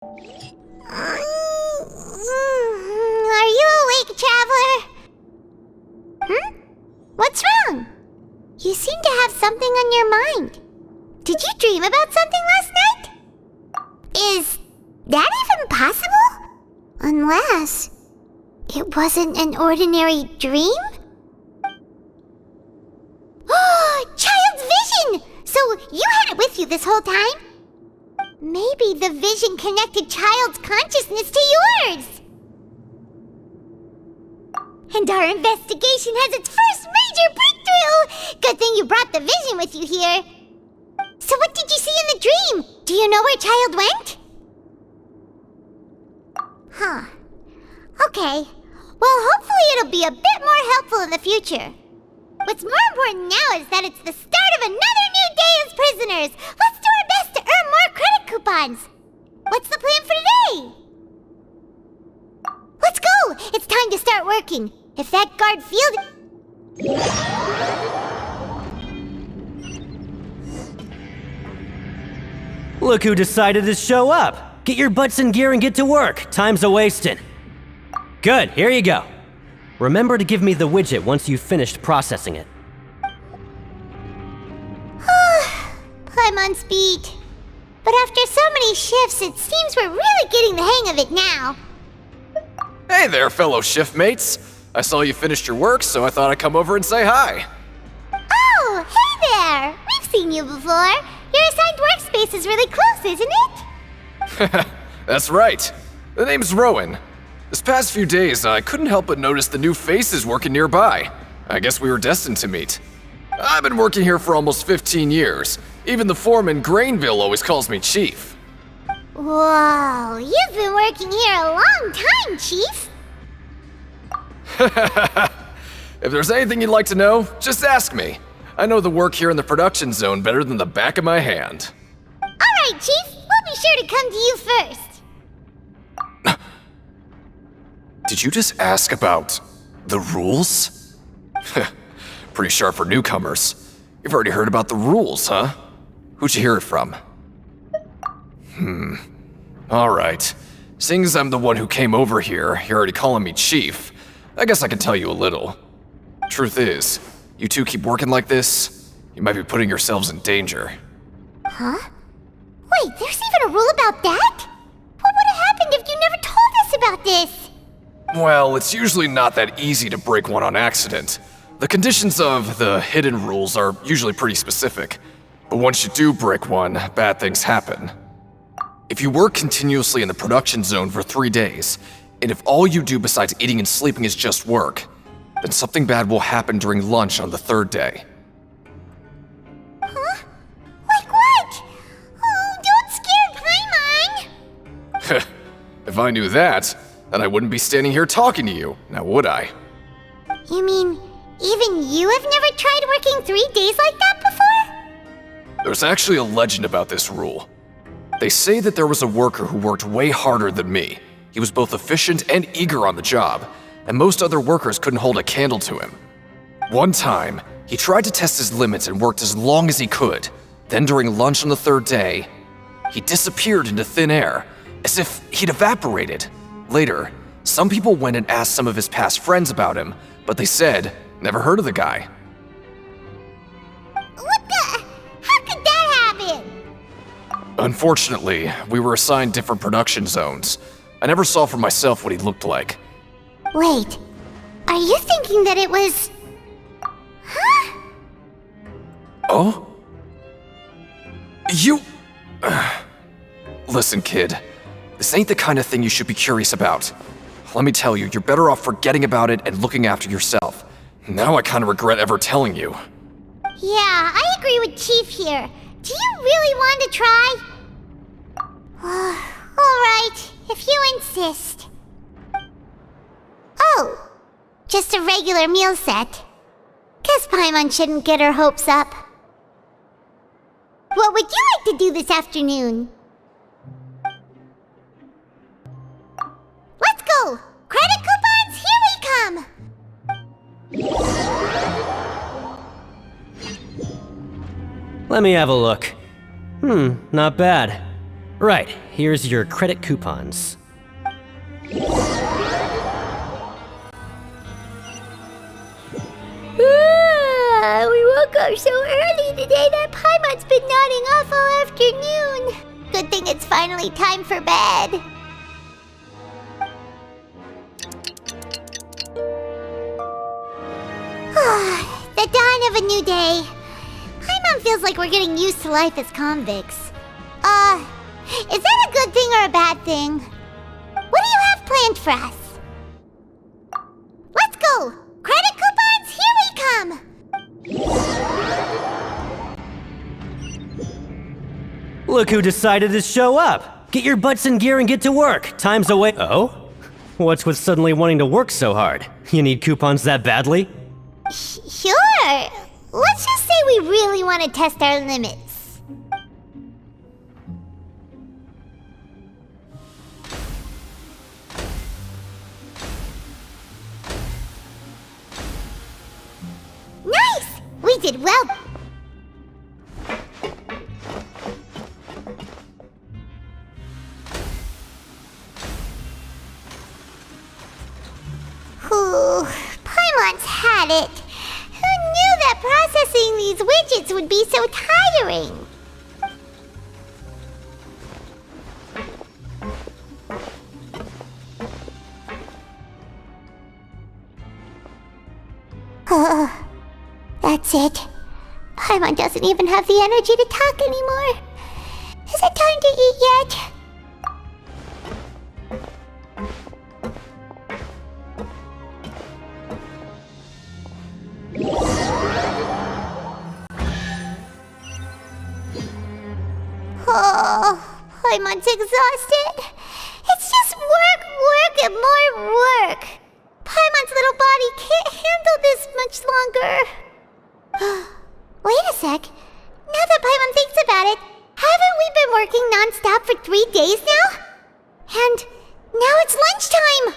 Are you awake, traveler? What's wrong? You seem to have something on your mind. Did you dream about something last night? Is that even possible? Unless it wasn't an ordinary dream? Oh, Childe's vision! So you had it with you this whole time? Maybe the vision connected Childe's consciousness to yours. And our investigation has its first major breakthrough! Good thing you brought the vision with you here. So what did you see in the dream? Do you know where Childe went? Huh. Okay. Well, hopefully it'll be a bit more helpful in the future. What's more important now is that it's the start of another new day as prisoners. Let's do our best to earn more credit coupons. What's the plan for today? Let's go! It's time to start working. If that guard field... Look who decided to show up! Get your butts in gear and get to work. Time's a-wasting. Good, here you go. Remember to give me the widget once you've finished processing it. I'm on speed. But after so many shifts, it seems we're really getting the hang of it now. Hey there, fellow shift mates. I saw you finished your work, so I thought I'd come over and say hi. Oh, hey there! We've seen you before. Your assigned workspace is really close, isn't it? That's right. The name's Rowan. This past few days, I couldn't help but notice the new faces working nearby. I guess we were destined to meet. I've been working here for almost 15 years. Even the foreman, Grainville, always calls me Chief. Whoa, you've been working here a long time, Chief. If there's anything you'd like to know, just ask me. I know the work here in the production zone better than the back of my hand. All right, Chief. We'll be sure to come to you first. Did you just ask about the rules? Pretty sharp for newcomers. You've already heard about the rules, huh? Who'd you hear it from? All right. Seeing as I'm the one who came over here, you're already calling me Chief. I guess I can tell you a little. Truth is, you two keep working like this, you might be putting yourselves in danger. Huh? Wait, there's even a rule about that? What would have happened if you never told us about this? Well, it's usually not that easy to break one on accident. The conditions of the hidden rules are usually pretty specific. But once you do break one, bad things happen. If you work continuously in the production zone for 3 days, and if all you do besides eating and sleeping is just work, then something bad will happen during lunch on the 3rd day. Huh? Like what? Oh, don't scare Paimon! If I knew that, then I wouldn't be standing here talking to you, now would I? You mean, even you have never tried working 3 days like that before? There's actually a legend about this rule. They say that there was a worker who worked way harder than me. He was both efficient and eager on the job, and most other workers couldn't hold a candle to him. One time, he tried to test his limits and worked as long as he could. Then during lunch on the 3rd day, he disappeared into thin air, as if he'd evaporated. Later, some people went and asked some of his past friends about him, but they said, never heard of the guy. What the? How could that happen? Unfortunately, we were assigned different production zones. I never saw for myself what he looked like. Wait, are you thinking that it was... Huh? Oh? You... Listen, kid. This ain't the kind of thing you should be curious about. Let me tell you, you're better off forgetting about it and looking after yourself. Now I kind of regret ever telling you. Yeah, I agree with Chief here. Do you really want to try? Alright, if you insist. Oh, just a regular meal set. Guess Paimon shouldn't get her hopes up. What would you like to do this afternoon? Let's go! Credit coupons, here we come! Let me have a look. Not bad. Right, here's your credit coupons. We woke up so early today that Paimon's been nodding off all afternoon. Good thing it's finally time for bed. The dawn of a new day. Paimon feels like we're getting used to life as convicts. Is that a good thing or a bad thing? What do you have planned for us? Let's go! Credit coupons, here we come! Look who decided to show up! Get your butts in gear and get to work! Time's away. Oh? What's with suddenly wanting to work so hard? You need coupons that badly? Sure. Let's just say we really want to test our limits. Nice! We did well. Paimon's had it. Who knew that processing these widgets would be so tiring? That's it. Paimon doesn't even have the energy to talk anymore. Is it time to eat yet? Paimon's exhausted. It's just work, and more work. Paimon's little body can't handle this much longer. Wait a sec. Now that Paimon thinks about it, haven't we been working non-stop for 3 days now? And now it's lunchtime.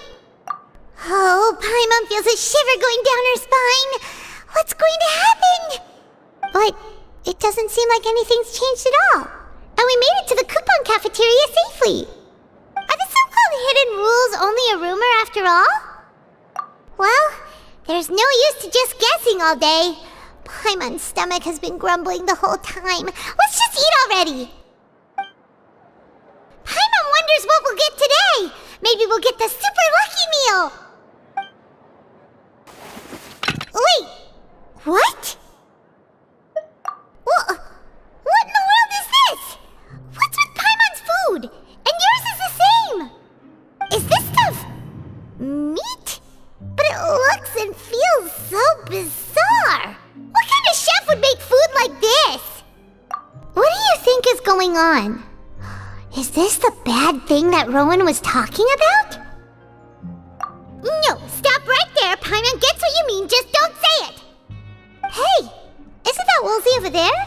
Oh, Paimon feels a shiver going down her spine. What's going to happen? But it doesn't seem like anything's changed at all. And we made it to the coupon cafeteria safely. Are the so-called hidden rules only a rumor after all? Well, there's no use to just guessing all day. Paimon's stomach has been grumbling the whole time. Let's just eat already. Paimon wonders what we'll get today. Maybe we'll get the super lucky meal. Wait, what? What in the world is this? What's with Paimon's food? And yours is the same. Is this stuff meat? But it looks and feels so bizarre. What kind of chef would make food like this? What do you think is going on? Is this the bad thing that Rowan was talking about? No, stop right there. Paimon gets what you mean, just don't say it. Hey, isn't that Woolsey over there?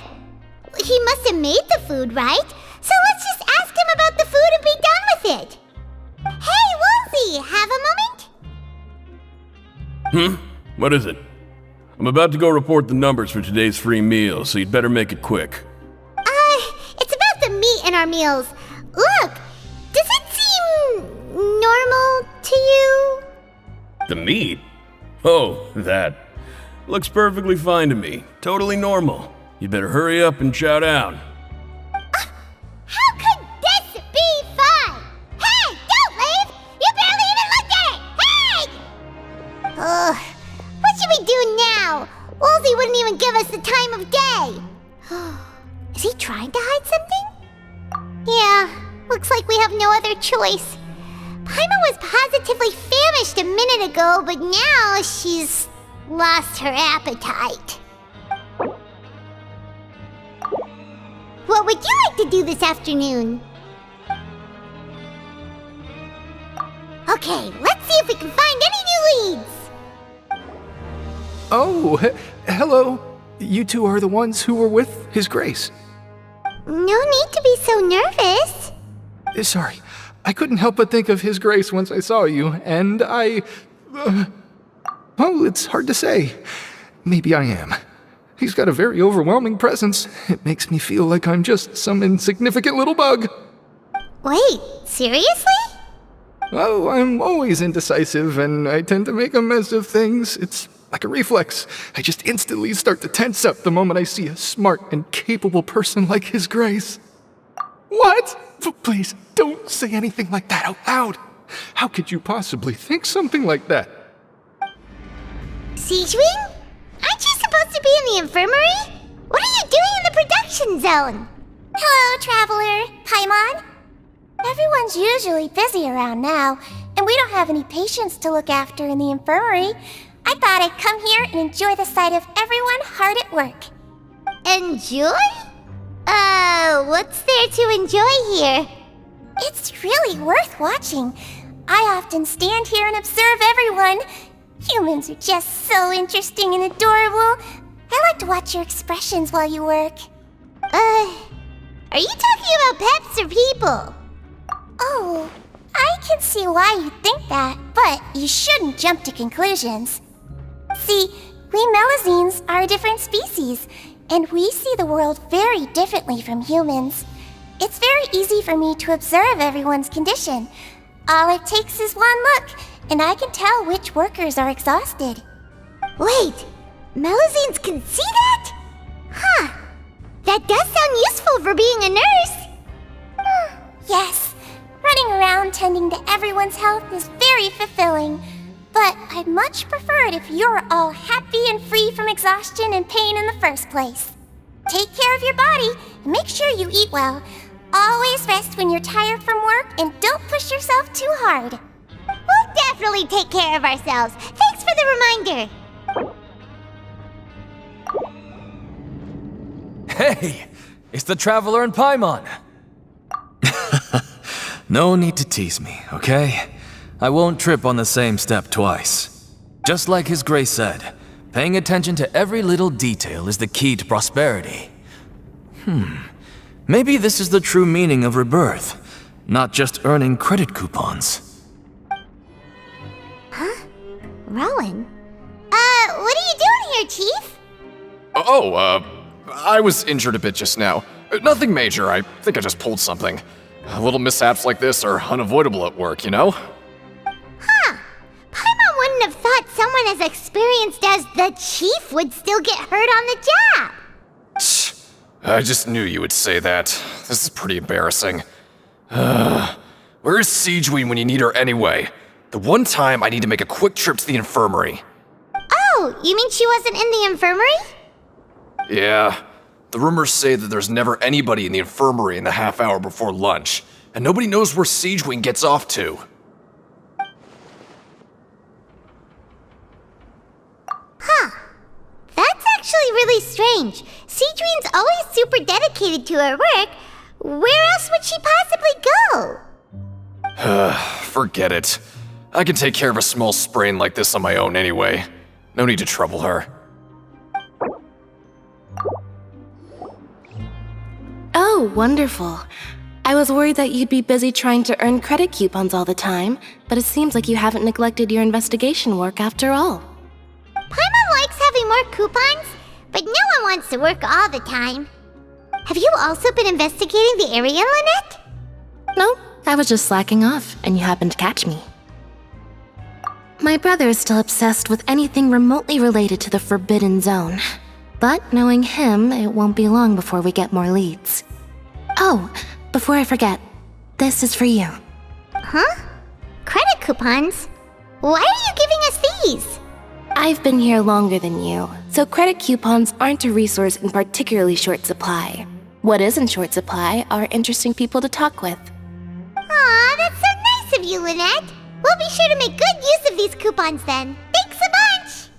He must have made the food, right? So let's just ask him about the food and be done with it. Hey, Woolsey, have a moment? What is it? I'm about to go report the numbers for today's free meal, so you'd better make it quick. It's about the meat in our meals. Look, does it seem normal to you? The meat? Oh, that. Looks perfectly fine to me. Totally normal. You'd better hurry up and chow down. How could this be fun? Hey, don't leave! You barely even looked at it! Hey! What should we do now? Woolsey wouldn't even give us the time of day. Is he trying to hide something? Yeah, looks like we have no other choice. Paimon was positively famished a minute ago, but now she's lost her appetite. What would you like to do this afternoon? Okay, let's see if we can find any new leads. Oh, hello. You two are the ones who were with His Grace. No need to be so nervous. Sorry, I couldn't help but think of His Grace once I saw you, and well, it's hard to say. Maybe I am. He's got a very overwhelming presence. It makes me feel like I'm just some insignificant little bug. Wait, seriously? Oh, I'm always indecisive, and I tend to make a mess of things. It's like a reflex. I just instantly start to tense up the moment I see a smart and capable person like His Grace. What? Please, don't say anything like that out loud. How could you possibly think something like that? Siegewing? Aren't you supposed to be in the infirmary? What are you doing in the production zone? Hello, Traveler. Paimon? Everyone's usually busy around now, and we don't have any patients to look after in the infirmary. I thought I'd come here and enjoy the sight of everyone hard at work. Enjoy? What's there to enjoy here? It's really worth watching. I often stand here and observe everyone. Humans are just so interesting and adorable. I like to watch your expressions while you work. Are you talking about pets or people? Oh, I can see why you think that, but you shouldn't jump to conclusions. See, we Melazines are a different species, and we see the world very differently from humans. It's very easy for me to observe everyone's condition. All it takes is one look, and I can tell which workers are exhausted. Wait, Melazines can see that? Huh. That does sound useful for being a nurse. Yes, running around tending to everyone's health is very fulfilling. But I'd much prefer it if you're all happy and free from exhaustion and pain in the first place. Take care of your body and make sure you eat well. Always rest when you're tired from work and don't push yourself too hard. We'll definitely take care of ourselves. Thanks for the reminder. Hey, it's the Traveler and Paimon. No need to tease me, okay? I won't trip on the same step twice. Just like His Grace said, paying attention to every little detail is the key to prosperity. Maybe this is the true meaning of rebirth, not just earning credit coupons. Rowan? What are you doing here, Chief? I was injured a bit just now. Nothing major, I think I just pulled something. Little mishaps like this are unavoidable at work, you know? Paimon wouldn't have thought someone as experienced as the Chief would still get hurt on the job. I just knew you would say that. This is pretty embarrassing. Where is Siegewing when you need her anyway? The one time I need to make a quick trip to the infirmary. Oh, you mean she wasn't in the infirmary? Yeah. The rumors say that there's never anybody in the infirmary in the half hour before lunch, and nobody knows where Siegewing gets off to. That's actually really strange. Siegewing's always super dedicated to her work. Where else would she possibly go? Forget it. I can take care of a small sprain like this on my own anyway. No need to trouble her. Oh, wonderful. I was worried that you'd be busy trying to earn credit coupons all the time, but it seems like you haven't neglected your investigation work after all. Paimon likes having more coupons, but no one wants to work all the time. Have you also been investigating the area, Lynette? No, I was just slacking off, and you happened to catch me. My brother is still obsessed with anything remotely related to the Forbidden Zone. But knowing him, it won't be long before we get more leads. Oh, before I forget, this is for you. Huh? Credit coupons? Why are you giving us these? I've been here longer than you, so credit coupons aren't a resource in particularly short supply. What is in short supply are interesting people to talk with. Aw, that's so nice of you, Lynette. We'll be sure to make good use of these coupons then. Thanks a bunch!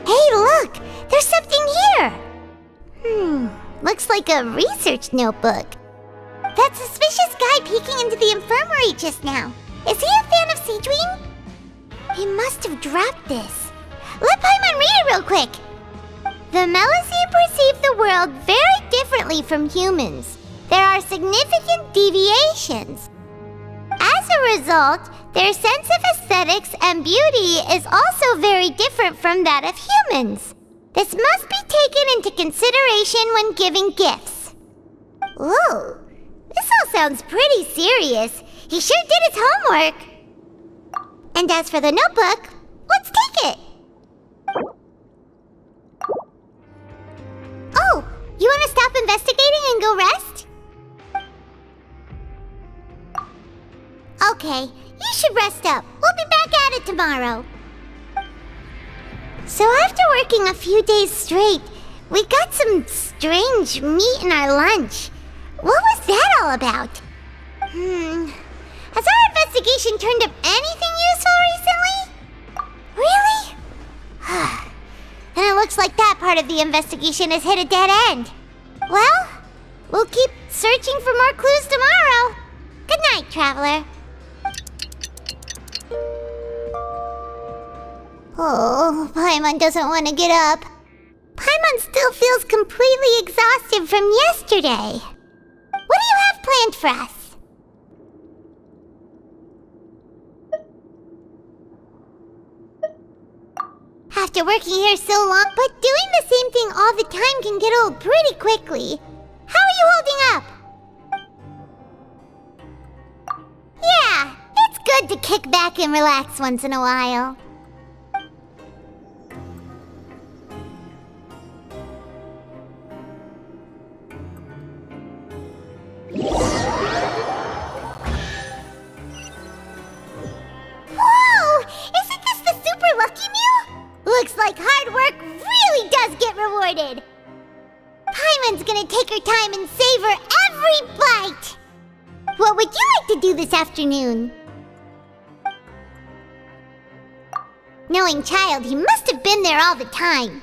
Hey, look! There's something here! Looks like a research notebook. That suspicious guy peeking into the infirmary just now. Is he a fan of Siegewing? He must have dropped this. Let Paimon read it real quick. The Melazine perceive the world very differently from humans. There are significant deviations. As a result, their sense of aesthetics and beauty is also very different from that of humans. This must be taken into consideration when giving gifts. Ooh, this This all sounds pretty serious. He sure did his homework. And as for the notebook, let's take it. Oh, you want to stop investigating and go rest? Okay, you should rest up. We'll be back at it tomorrow. So after working a few days straight, we got some strange meat in our lunch. What was that all about? Has our investigation turned up anything useful recently? Really? Then it looks like that part of the investigation has hit a dead end. Well, we'll keep searching for more clues tomorrow. Good night, Traveler. Oh, Paimon doesn't want to get up. Paimon still feels completely exhausted from yesterday. What do you have planned for us? After working here so long, but doing the same thing all the time can get old pretty quickly. How are you holding up? Yeah, it's good to kick back and relax once in a while. Whoa! Isn't this the super lucky meal? Looks like hard work really does get rewarded. Paimon's gonna take her time and savor every bite. What would you like to do this afternoon? Knowing Childe, he must have been there all the time.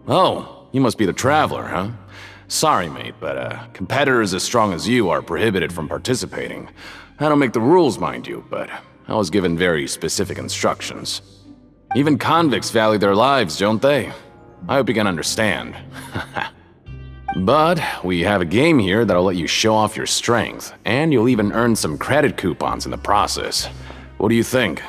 Oh, you must be the Traveler, huh? Sorry, mate, but competitors as strong as you are prohibited from participating. I don't make the rules, mind you, but I was given very specific instructions. Even convicts value their lives, don't they? I hope you can understand. But we have a game here that'll let you show off your strength, and you'll even earn some credit coupons in the process. What do you think?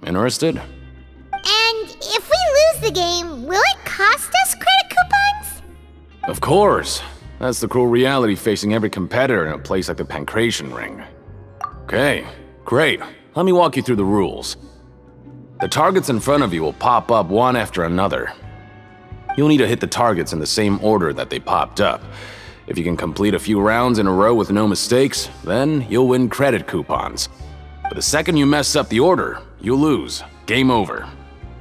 Interested? And if we lose the game, will it cost us credit coupons? Of course. That's the cruel reality facing every competitor in a place like the Pancration Ring. Okay, great. Let me walk you through the rules. The targets in front of you will pop up one after another. You'll need to hit the targets in the same order that they popped up. If you can complete a few rounds in a row with no mistakes, then you'll win credit coupons. But the second you mess up the order, you'll lose. Game over.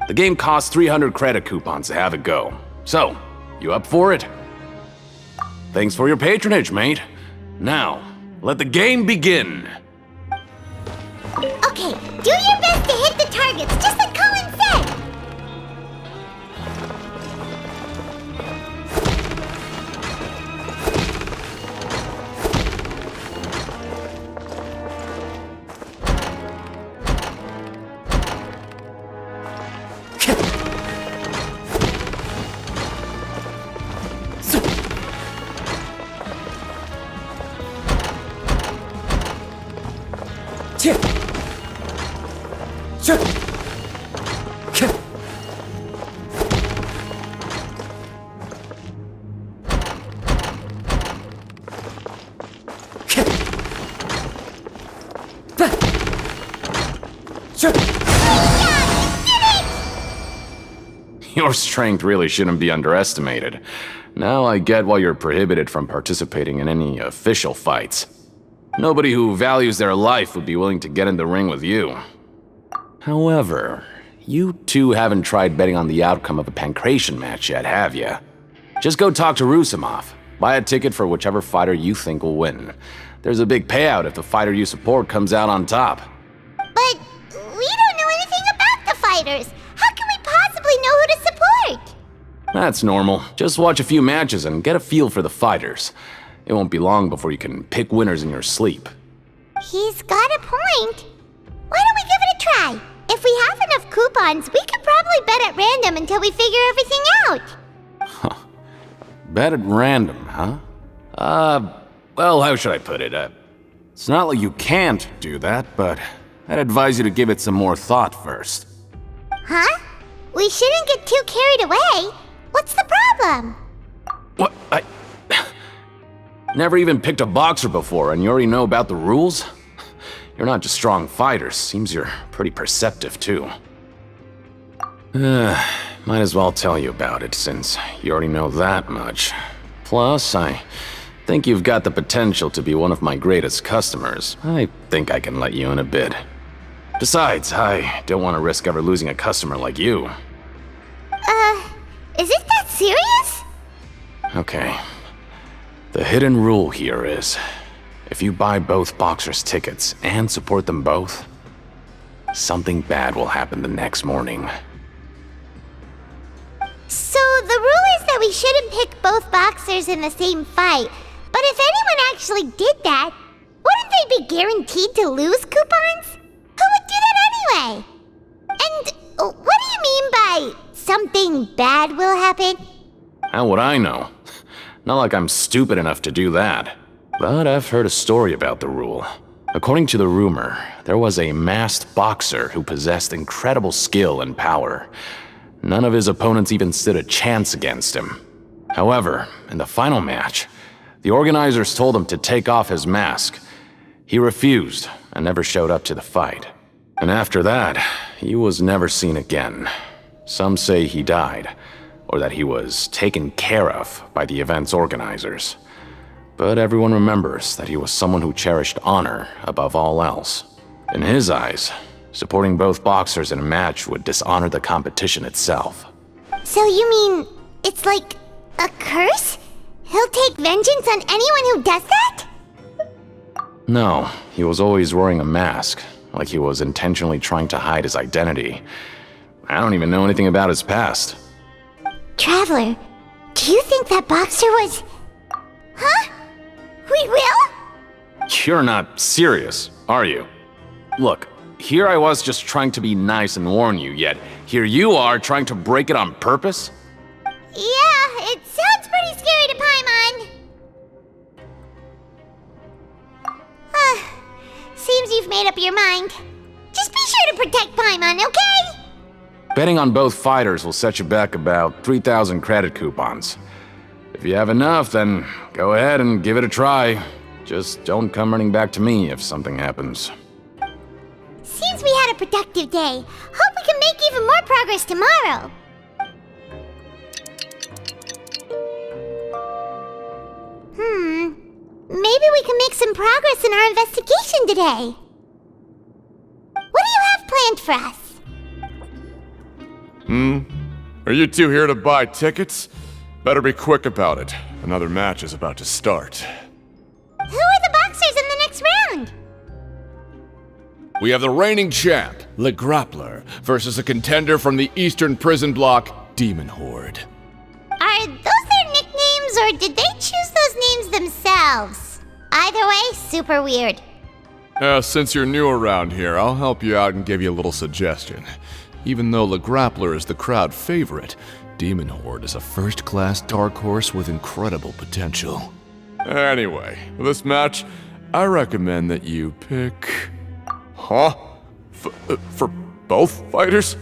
The game costs 300 credit coupons to have it go. So, you up for it? Thanks for your patronage, mate. Now, let the game begin. Okay, do your best to hit the targets, just like Colin said. Your strength really shouldn't be underestimated. Now I get why you're prohibited from participating in any official fights. Nobody who values their life would be willing to get in the ring with you. However, you two haven't tried betting on the outcome of a Pancration match yet, have you? Just go talk to Rusimov. Buy a ticket for whichever fighter you think will win. There's a big payout if the fighter you support comes out on top. But we don't know anything about the fighters. How can we possibly know who to support? That's normal. Just watch a few matches and get a feel for the fighters. It won't be long before you can pick winners in your sleep. He's got a point. Why don't we give it a try? If we have enough coupons, we could probably bet at random until we figure everything out. Huh. Bet at random, huh? Well, how should I put it? It's not like you can't do that, but I'd advise you to give it some more thought first. Huh? We shouldn't get too carried away. What's the problem? What? Never even picked a boxer before, and you already know about the rules? You're not just strong fighters. Seems you're pretty perceptive, too. Might as well tell you about it, since you already know that much. Plus, I think you've got the potential to be one of my greatest customers. I think I can let you in a bit. Besides, I don't want to risk ever losing a customer like you. Is it that serious? Okay. The hidden rule here is, if you buy both boxers' tickets and support them both, something bad will happen the next morning. So the rule is that we shouldn't pick both boxers in the same fight. But if anyone actually did that, wouldn't they be guaranteed to lose coupons? Who would do that anyway? And what do you mean by something bad will happen? How would I know? Not like I'm stupid enough to do that. But I've heard a story about the rule. According to the rumor, there was a masked boxer who possessed incredible skill and power. None of his opponents even stood a chance against him. However, in the final match, the organizers told him to take off his mask. He refused and never showed up to the fight. And after that, he was never seen again. Some say he died, or that he was taken care of by the event's organizers. But everyone remembers that he was someone who cherished honor above all else. In his eyes, supporting both boxers in a match would dishonor the competition itself. So you mean it's like a curse? He'll take vengeance on anyone who does that? No, he was always wearing a mask, like he was intentionally trying to hide his identity. I don't even know anything about his past. Traveler, do you think that boxer was... Huh? We will? You're not serious, are you? Look, here I was just trying to be nice and warn you, yet here you are trying to break it on purpose? Yeah, it sounds pretty scary to Paimon. Seems you've made up your mind. Just be sure to protect Paimon, okay? Betting on both fighters will set you back about 3,000 credit coupons. If you have enough, then go ahead and give it a try. Just don't come running back to me if something happens. Seems we had a productive day. Hope we can make even more progress tomorrow. Maybe we can make some progress in our investigation today. What do you have planned for us? Are you two here to buy tickets? Better be quick about it. Another match is about to start. Who are the boxers in the next round? We have the reigning champ, Le Grappler, versus a contender from the Eastern Prison Block, Demon Horde. Are those their nicknames, or did they choose those names themselves? Either way, super weird. Since you're new around here, I'll help you out and give you a little suggestion. Even though Le Grappler is the crowd favorite, Demon Horde is a first-class dark horse with incredible potential. Anyway, for this match, I recommend that you pick... Huh? For both fighters?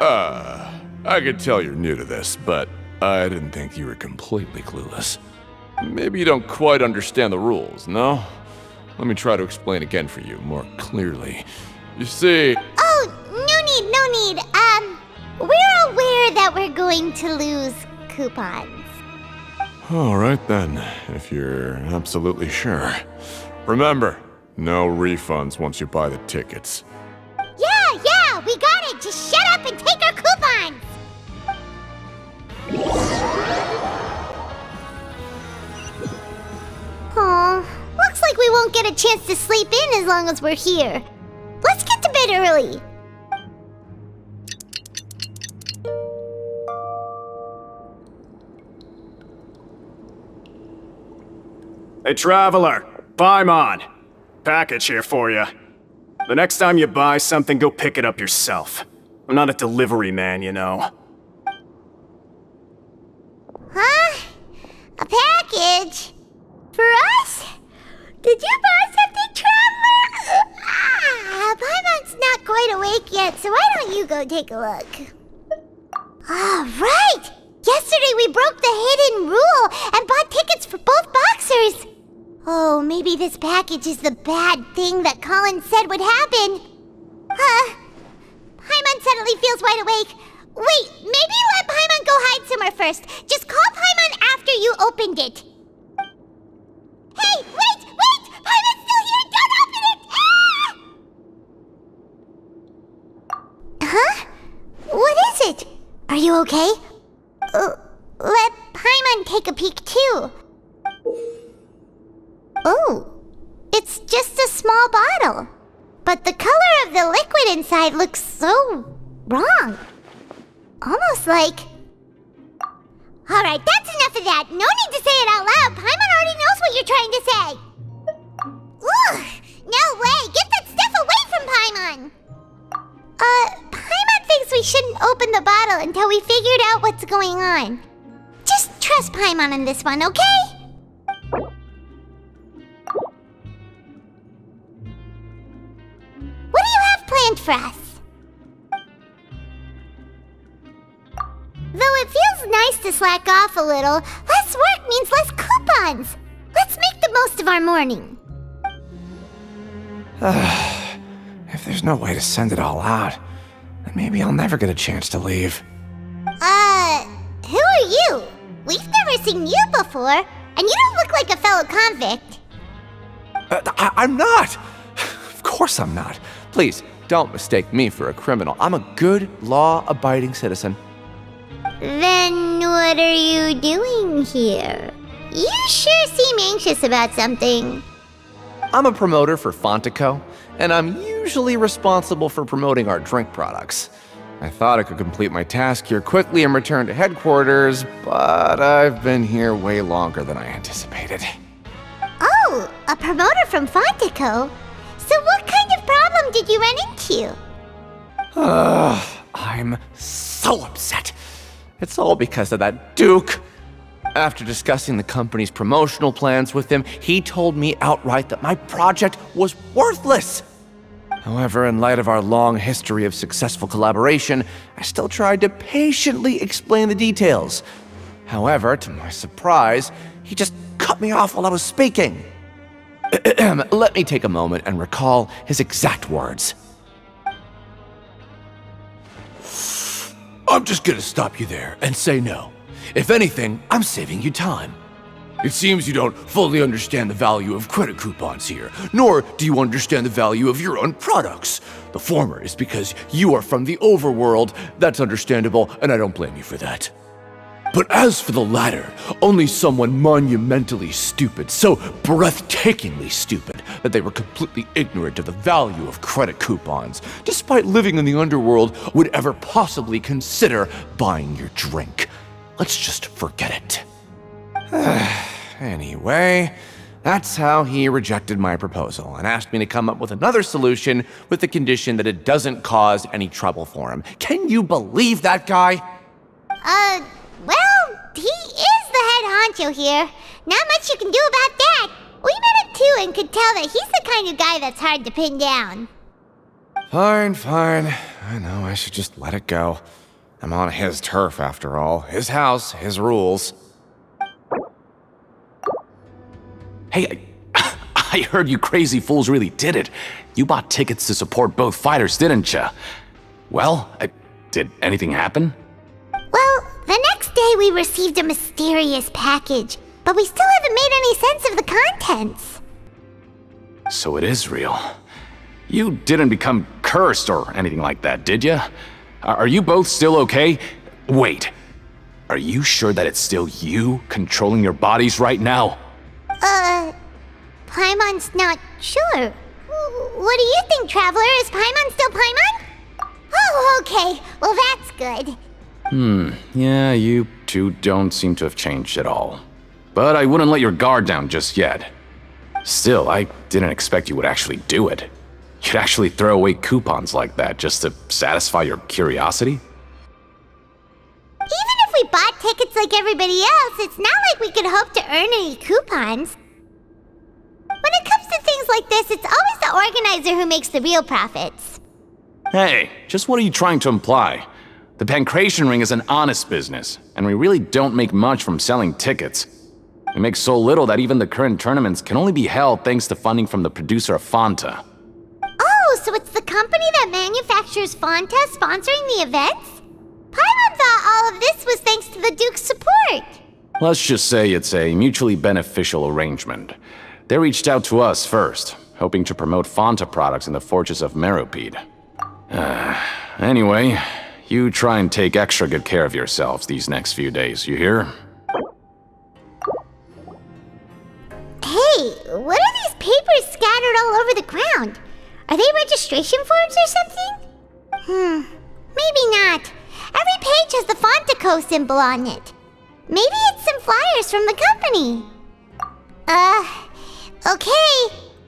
I can tell you're new to this, but I didn't think you were completely clueless. Maybe you don't quite understand the rules, no? Let me try to explain again for you more clearly. You see... Oh, no need. We're aware that we're going to lose coupons. Alright then, if you're absolutely sure. Remember, no refunds once you buy the tickets. Yeah, we got it. Just shut up and take our coupons. Aw, looks like we won't get a chance to sleep in as long as we're here. Let's get to bed early. Hey, Traveler, Paimon. Package here for you. The next time you buy something, go pick it up yourself. I'm not a delivery man, you know. Huh? A package? For us? Did you buy something, Traveler? Paimon's not quite awake yet, so why don't you go take a look? Right! Yesterday we broke the hidden rule and bought tickets for both boxers. Oh, maybe this package is the bad thing that Colin said would happen. Paimon suddenly feels wide awake. Wait, maybe let Paimon go hide somewhere first. Just call Paimon after you opened it. Hey, wait! Paimon's still here! Don't open it! Ah! Huh? What is it? Are you okay? Let Paimon take a peek too. Oh, it's just a small bottle. But the color of the liquid inside looks so wrong. Almost like... Alright, that's enough of that. No need to say it out loud. Paimon already knows what you're trying to say. Ugh, no way. Get that stuff away from Paimon. Paimon thinks we shouldn't open the bottle until we figured out what's going on. Just trust Paimon on this one, okay? What do you have planned for us? Though it feels nice to slack off a little, less work means less coupons. Let's make the most of our morning. If there's no way to send it all out, then maybe I'll never get a chance to leave. Who are you? We've never seen you before, and you don't look like a fellow convict. I'm not! Of course I'm not. Please, don't mistake me for a criminal. I'm a good, law-abiding citizen. Then what are you doing here? You sure seem anxious about something. I'm a promoter for Fontaine, and I'm usually responsible for promoting our drink products. I thought I could complete my task here quickly and return to headquarters, but I've been here way longer than I anticipated. Oh, a promoter from Fontaine? So what kind of problem did you run into? I'm so upset. It's all because of that Duke. After discussing the company's promotional plans with him, he told me outright that my project was worthless. However, in light of our long history of successful collaboration, I still tried to patiently explain the details. However, to my surprise, he just cut me off while I was speaking. Let me take a moment and recall his exact words. I'm just gonna stop you there and say no. If anything, I'm saving you time. It seems you don't fully understand the value of credit coupons here, nor do you understand the value of your own products. The former is because you are from the overworld. That's understandable, and I don't blame you for that. But as for the latter, only someone monumentally stupid, so breathtakingly stupid, that they were completely ignorant of the value of credit coupons, despite living in the underworld, would ever possibly consider buying your drink. Let's just forget it. Anyway, that's how he rejected my proposal and asked me to come up with another solution with the condition that it doesn't cause any trouble for him. Can you believe that guy? Well, he is the head honcho here. Not much you can do about that. We met him too and could tell that he's the kind of guy that's hard to pin down. Fine. I know I should just let it go. I'm on his turf after all. His house, his rules. Hey, I heard you crazy fools really did it. You bought tickets to support both fighters, didn't ya? Well, did anything happen? Well, the next day we received a mysterious package, but we still haven't made any sense of the contents. So it is real. You didn't become cursed or anything like that, did ya? Are you both still okay? Wait, are you sure that it's still you controlling your bodies right now? Paimon's not sure. What do you think, Traveler? Is Paimon still Paimon? Oh, okay. Well, that's good. Yeah, you two don't seem to have changed at all. But I wouldn't let your guard down just yet. Still, I didn't expect you would actually do it. You'd actually throw away coupons like that just to satisfy your curiosity? Even if we bought tickets like everybody else, it's not like we could hope to earn any coupons. When it comes to things like this, it's always the organizer who makes the real profits. Hey, just what are you trying to imply? The Pancration Ring is an honest business, and we really don't make much from selling tickets. We make so little that even the current tournaments can only be held thanks to funding from the producer of Fanta. Oh, so it's the company that manufactures Fonta sponsoring the events? Paimon thought all of this was thanks to the Duke's support. Let's just say it's a mutually beneficial arrangement. They reached out to us first, hoping to promote Fanta products in the Fortress of Meropide. Anyway, you try and take extra good care of yourselves these next few days, you hear? Hey, what are these papers scattered all over the ground? Are they registration forms or something? Maybe not. Every page has the Fontaco symbol on it. Maybe it's some flyers from the company. Okay.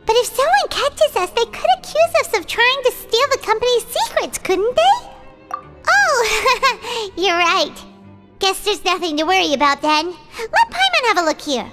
But if someone catches us, they could accuse us of trying to steal the company's secrets, couldn't they? Oh, you're right. Guess there's nothing to worry about then. Let Paimon have a look here.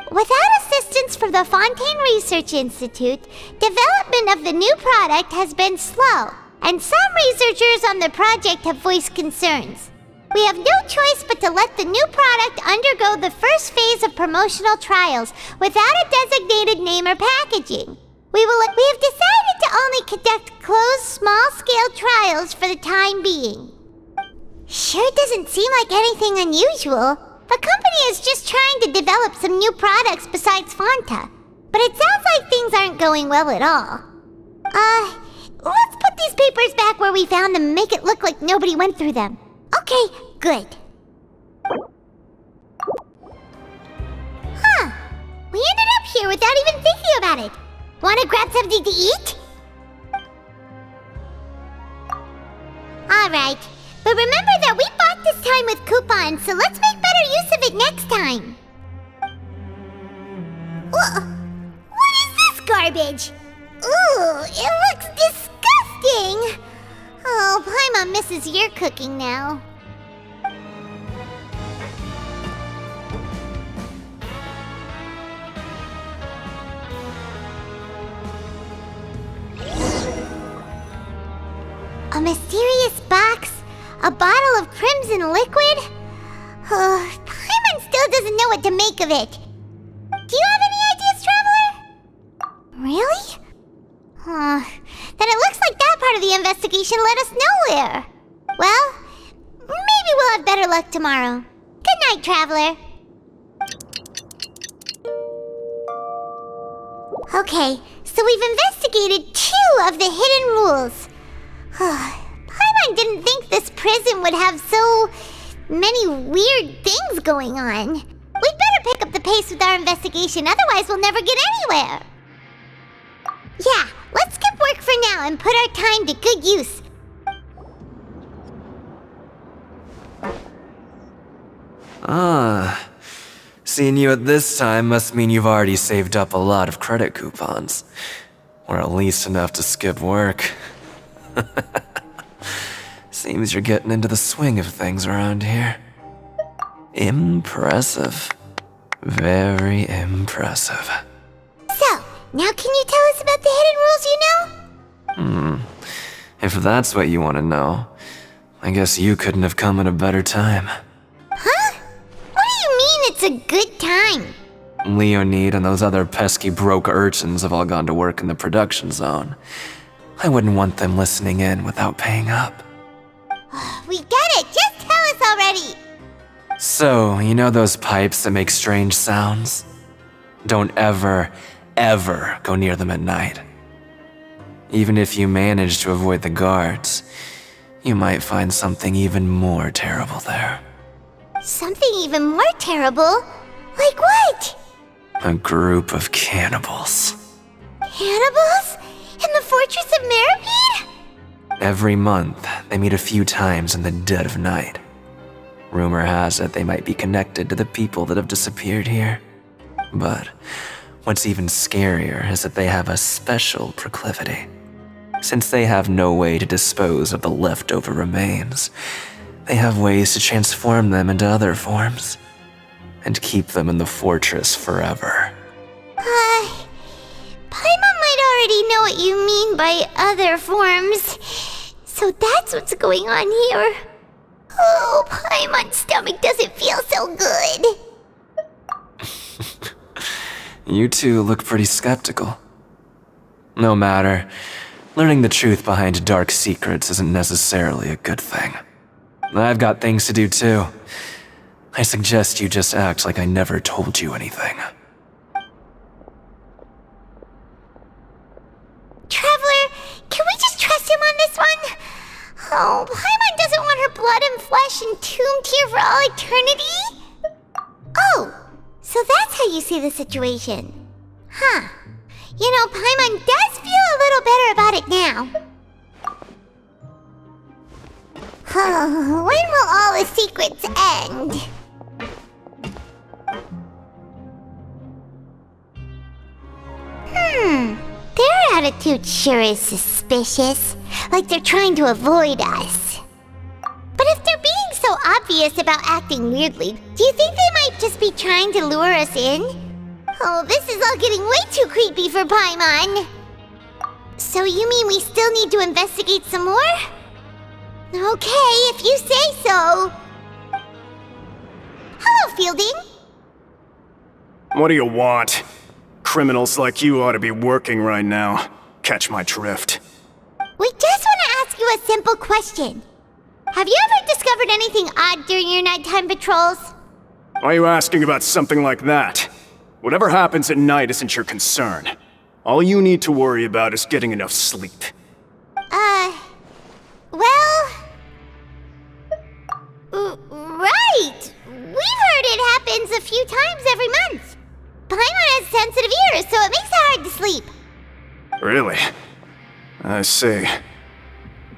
Without assistance from the Fontaine Research Institute, development of the new product has been slow, and some researchers on the project have voiced concerns. We have no choice but to let the new product undergo the first phase of promotional trials without a designated name or packaging. We have decided to only conduct closed, small-scale trials for the time being. Sure doesn't seem like anything unusual. The company is just trying to develop some new products besides Fanta. But it sounds like things aren't going well at all. Let's put these papers back where we found them and make it look like nobody went through them. Okay, good. We ended up here without even thinking about it. Wanna grab something to eat? Alright, but remember that we bought this time with coupons, so let's make better use of it next time. What is this garbage? Ooh, it looks disgusting! Oh, Paimon misses your cooking now. A mysterious box? A bottle of crimson liquid? Paimon still doesn't know what to make of it. Do you have any ideas, Traveler? Really? Then it looks like that part of the investigation led us nowhere. Well, maybe we'll have better luck tomorrow. Good night, Traveler. Okay, so we've investigated 2 of the hidden rules. Paimon didn't think this prison would have so many weird things going on. We'd better pick up the pace with our investigation, otherwise we'll never get anywhere. Yeah, let's skip work for now and put our time to good use. Seeing you at this time must mean you've already saved up a lot of credit coupons. Or at least enough to skip work. Seems you're getting into the swing of things around here. Impressive. Very impressive. So, now can you tell us about the hidden rules you know? If that's what you want to know, I guess you couldn't have come at a better time. Huh? What do you mean it's a good time? Leonid and those other pesky broke urchins have all gone to work in the production zone. I wouldn't want them listening in without paying up. We get it! Just tell us already! So, you know those pipes that make strange sounds? Don't ever, ever go near them at night. Even if you manage to avoid the guards, you might find something even more terrible there. Something even more terrible? Like what? A group of cannibals. Cannibals? In the Fortress of Meropide? Every month, they meet a few times in the dead of night. Rumor has it they might be connected to the people that have disappeared here. But what's even scarier is that they have a special proclivity. Since they have no way to dispose of the leftover remains, they have ways to transform them into other forms and keep them in the fortress forever. Paimon might already know what you mean by other forms. So that's what's going on here. Oh, Paimon's stomach doesn't feel so good. You two look pretty skeptical. No matter. Learning the truth behind dark secrets isn't necessarily a good thing. I've got things to do too. I suggest you just act like I never told you anything. Traveler, can we just trust him on this one? Oh, Paimon doesn't want her blood and flesh entombed here for all eternity? Oh, so that's how you see the situation. Huh. You know, Paimon does feel a little better about it now. When will all the secrets end? Their attitude sure is suspicious. Like they're trying to avoid us. But if they're being so obvious about acting weirdly, do you think they might just be trying to lure us in? Oh, this is all getting way too creepy for Paimon. So you mean we still need to investigate some more? Okay, if you say so. Hello, Fielding. What do you want? Criminals like you ought to be working right now. Catch my drift. We just want to ask you a simple question. Have you ever discovered anything odd during your nighttime patrols? Why are you asking about something like that? Whatever happens at night isn't your concern. All you need to worry about is getting enough sleep. Right! We've heard it happens a few times every month. Paimon has sensitive ears, so it makes it hard to sleep. Really? I see.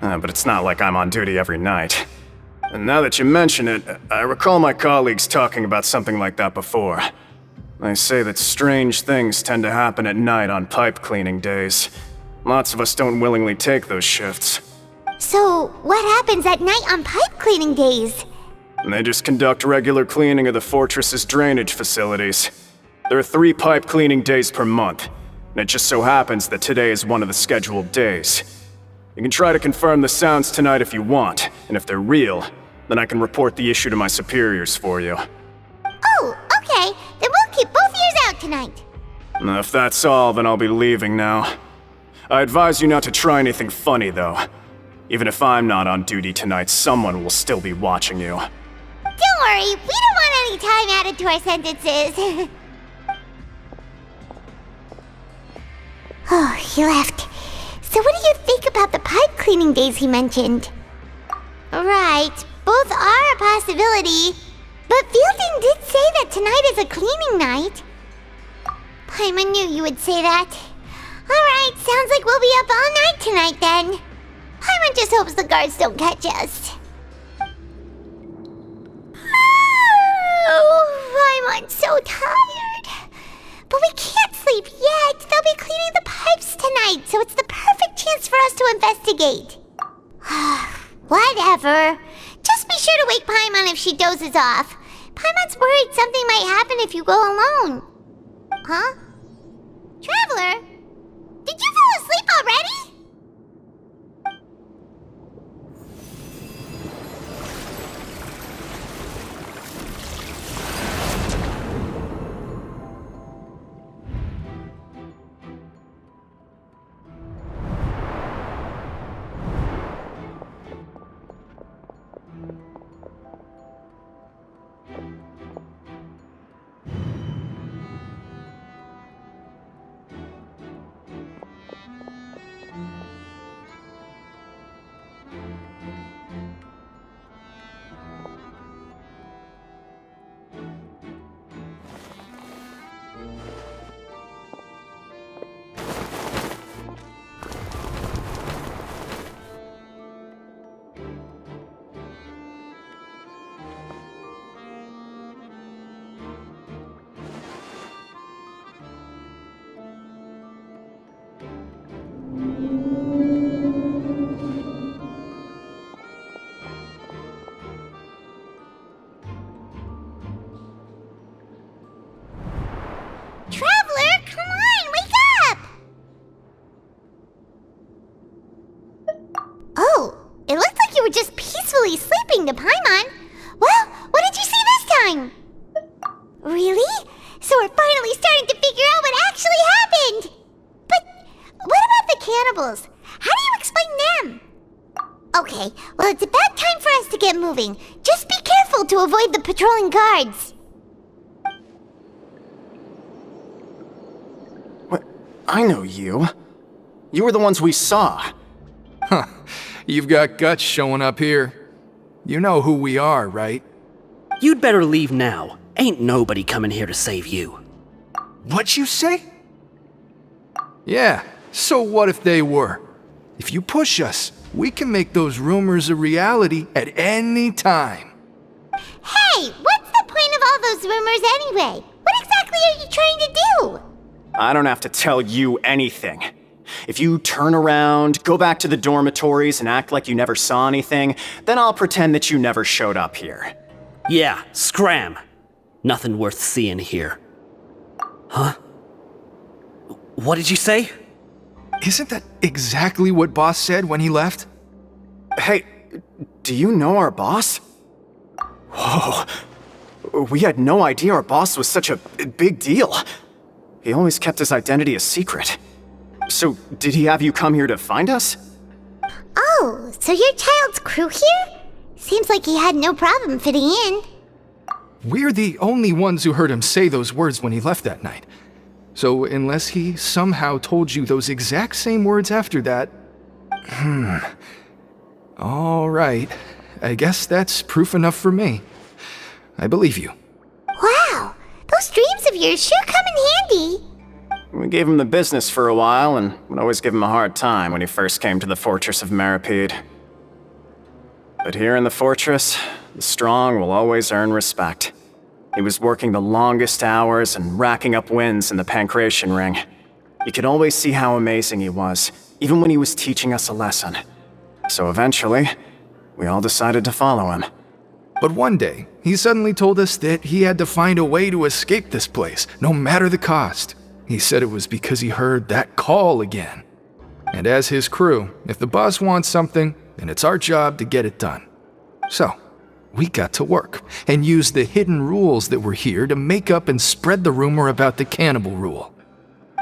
But it's not like I'm on duty every night. And now that you mention it, I recall my colleagues talking about something like that before. They say that strange things tend to happen at night on pipe cleaning days. Lots of us don't willingly take those shifts. So, what happens at night on pipe cleaning days? They just conduct regular cleaning of the fortress's drainage facilities. There are 3 pipe cleaning days per month, and it just so happens that today is one of the scheduled days. You can try to confirm the sounds tonight if you want, and if they're real, then I can report the issue to my superiors for you. Oh, okay. Then we'll keep both ears out tonight. If that's all, then I'll be leaving now. I advise you not to try anything funny, though. Even if I'm not on duty tonight, someone will still be watching you. Don't worry, we don't want any time added to our sentences. Oh, he left. So what do you think about the pipe cleaning days he mentioned? Right, both are a possibility. But Fielding did say that tonight is a cleaning night. Paimon knew you would say that. Alright, sounds like we'll be up all night tonight then. Paimon just hopes the guards don't catch us. Oh, Paimon's so tired. But we can't sleep yet. They'll be cleaning the pipes tonight, so it's the perfect chance for us to investigate. Whatever. Just be sure to wake Paimon if she dozes off. Paimon's worried something might happen if you go alone. Huh? Traveler? Did you fall asleep already? To Paimon. Well, what did you see this time? Really? So we're finally starting to figure out cannibals. How do you explain them? Okay, well, it's about time for us to get moving. Just be careful to avoid the patrolling guards. What? I know you. You were the ones we saw. Huh. You've got guts showing up here. You know who we are, right? You'd better leave now. Ain't nobody coming here to save you. What'd you say? Yeah, so what if they were? If you push us, we can make those rumors a reality at any time. Hey, what's the point of all those rumors anyway? What exactly are you trying to do? I don't have to tell you anything. If you turn around, go back to the dormitories, and act like you never saw anything, then I'll pretend that you never showed up here. Yeah, scram. Nothing worth seeing here. Huh? What did you say? Isn't that exactly what Boss said when he left? Hey, do you know our boss? Whoa. We had no idea our boss was such a big deal. He always kept his identity a secret. So, did he have you come here to find us? Oh, so you're Childe's crew here? Seems like he had no problem fitting in. We're the only ones who heard him say those words when he left that night. So unless he somehow told you those exact same words after that... All right. I guess that's proof enough for me. I believe you. Wow, those dreams of yours sure come in handy. We gave him the business for a while, and would always give him a hard time when he first came to the fortress of Meripede. But here in the fortress, the strong will always earn respect. He was working the longest hours and racking up wins in the Pancration Ring. You could always see how amazing he was, even when he was teaching us a lesson. So eventually, we all decided to follow him. But one day, he suddenly told us that he had to find a way to escape this place, no matter the cost. He said it was because he heard that call again. And as his crew, if the boss wants something, then it's our job to get it done. So, we got to work and used the hidden rules that were here to make up and spread the rumor about the cannibal rule.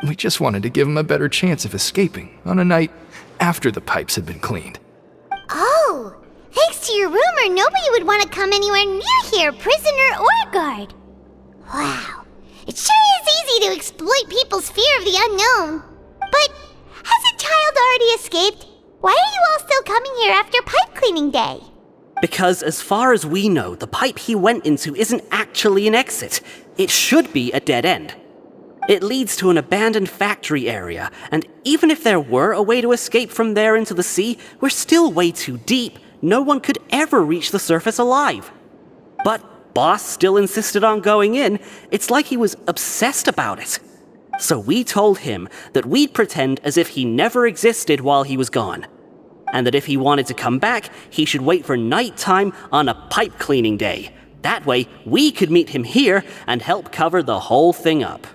We just wanted to give him a better chance of escaping on a night after the pipes had been cleaned. Oh, thanks to your rumor, nobody would want to come anywhere near here, prisoner or guard. Wow, it sure is easy to exploit people's fear of the unknown. But hasn't Childe already escaped? Why are you all still coming here after pipe cleaning day? Because as far as we know, the pipe he went into isn't actually an exit. It should be a dead end. It leads to an abandoned factory area, and even if there were a way to escape from there into the sea, we're still way too deep. No one could ever reach the surface alive. But Boss still insisted on going in. It's like he was obsessed about it. So we told him that we'd pretend as if he never existed while he was gone. And that if he wanted to come back, he should wait for nighttime on a pipe cleaning day. That way, we could meet him here and help cover the whole thing up.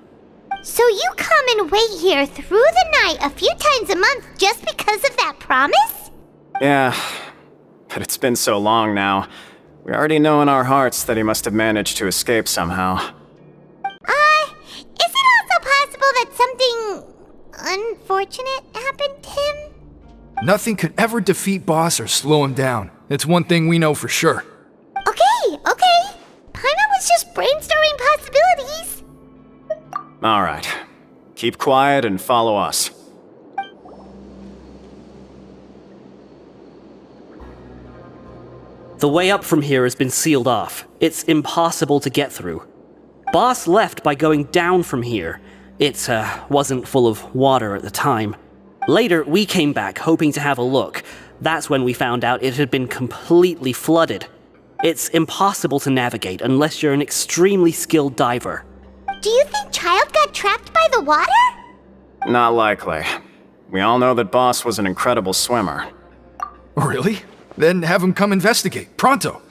So you come and wait here through the night a few times a month just because of that promise? Yeah, but it's been so long now. We already know in our hearts that he must have managed to escape somehow. Is it also possible that something unfortunate happened to him? Nothing could ever defeat Boss or slow him down. It's one thing we know for sure. Okay. Paimon was just brainstorming possibilities. All right. Keep quiet and follow us. The way up from here has been sealed off. It's impossible to get through. Boss left by going down from here. It wasn't full of water at the time. Later, we came back hoping to have a look. That's when we found out it had been completely flooded. It's impossible to navigate unless you're an extremely skilled diver. Do you think Childe got trapped by the water? Not likely. We all know that Boss was an incredible swimmer. Really? Then have him come investigate, pronto.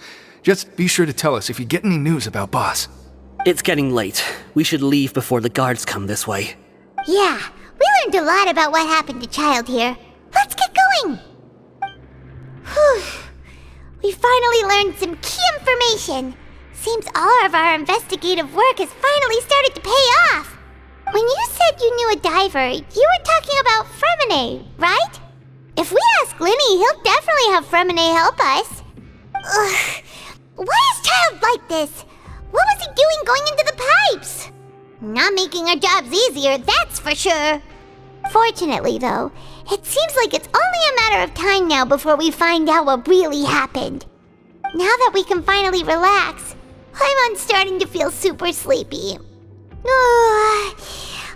Just be sure to tell us if you get any news about Boss. It's getting late. We should leave before the guards come this way. Yeah, we learned a lot about what happened to Childe here. Let's get going! Whew. We finally learned some key information. Seems all of our investigative work has finally started to pay off. When you said you knew a diver, you were talking about freminet, right? If we ask lyney, he'll definitely have freminet help us. Ugh. Why is Childe like this? What was he doing going into the pipes? Not making our jobs easier, that's for sure. Fortunately, though, it seems like it's only a matter of time now before we find out what really happened. Now that we can finally relax, I'm starting to feel super sleepy.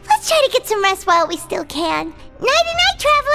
Let's try to get some rest while we still can. Nighty-night, travelers!